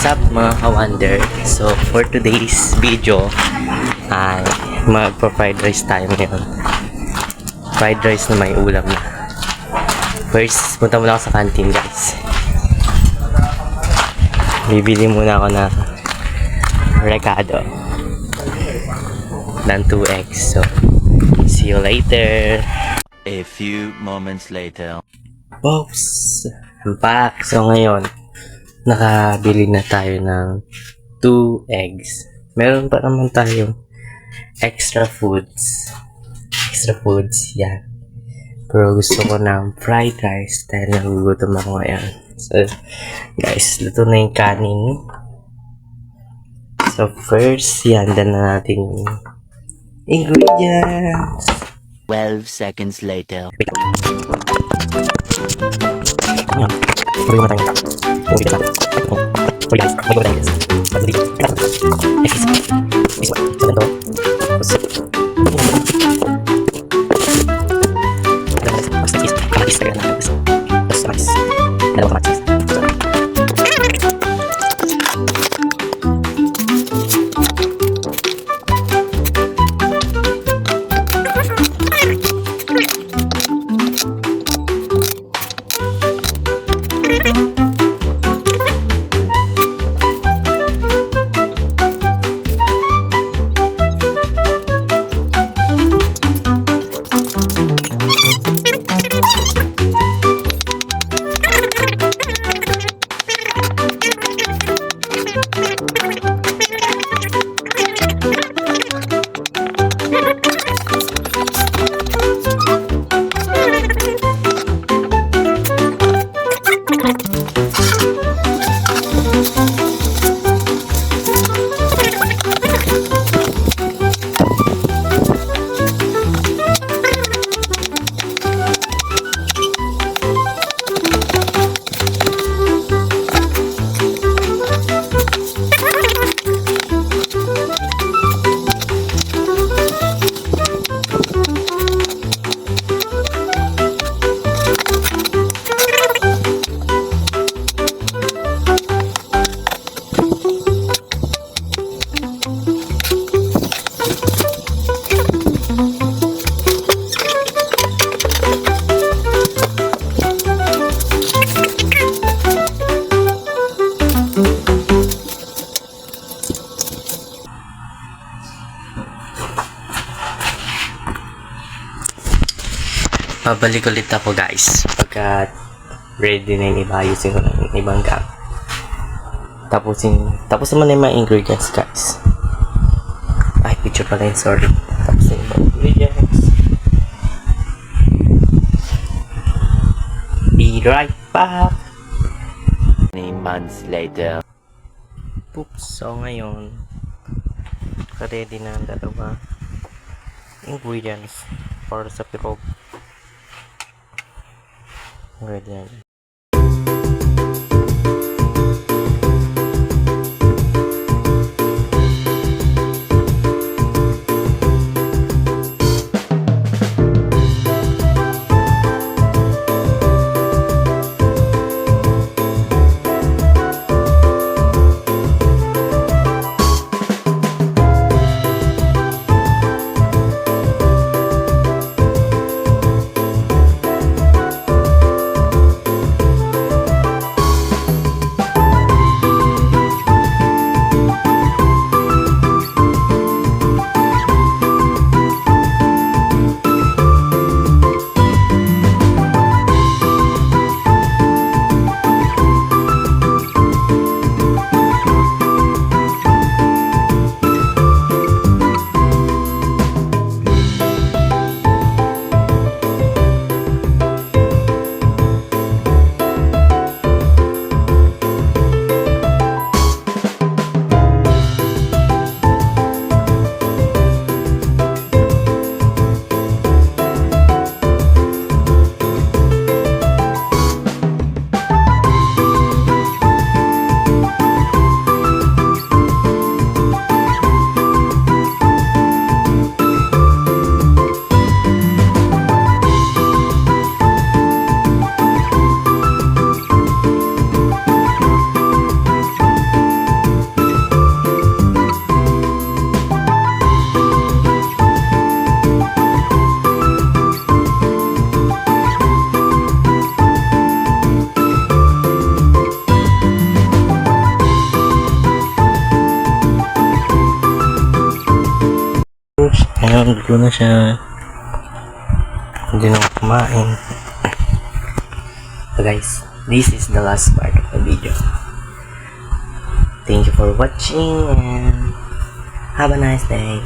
What's up mga ka-wonder? So for today's video ay magpa-fried rice tayo ngayon. Fried rice na may ulam na. First, punta muna ako sa canteen guys. Bibili muna ako na recado ng 2 eggs. So see you later. A few moments later. Oops! I'm back. So ngayon, nakabili na tayo ng 2 eggs. Meron pa naman tayong extra foods. Yan. Pero gusto ko ng fried rice dahil nagugutom ako ngayon. So, guys, luto na yung kanin. So, first, dan na natin yung ingredients. 12 seconds later. Yan. Pwede mo natin yung guys. Pwede mo guys. This one. So, ganito. Kamatis. Dalawang kamatis. Babalik ulit ako guys pagka ready na yung iba, ayusin ko ng ibang gang. Tapos naman na yung mga ingredients guys. Ay, picture pala yun, sorry. Tapos na yung mga ingredients. Be right back. 3 months later. Oops, so ngayon ready na ang dalawa ingredients para sa pirog. Ready na. Luto na siya. Hindi na ako kumain. So guys, this is the last part of the video. Thank you for watching and have a nice day.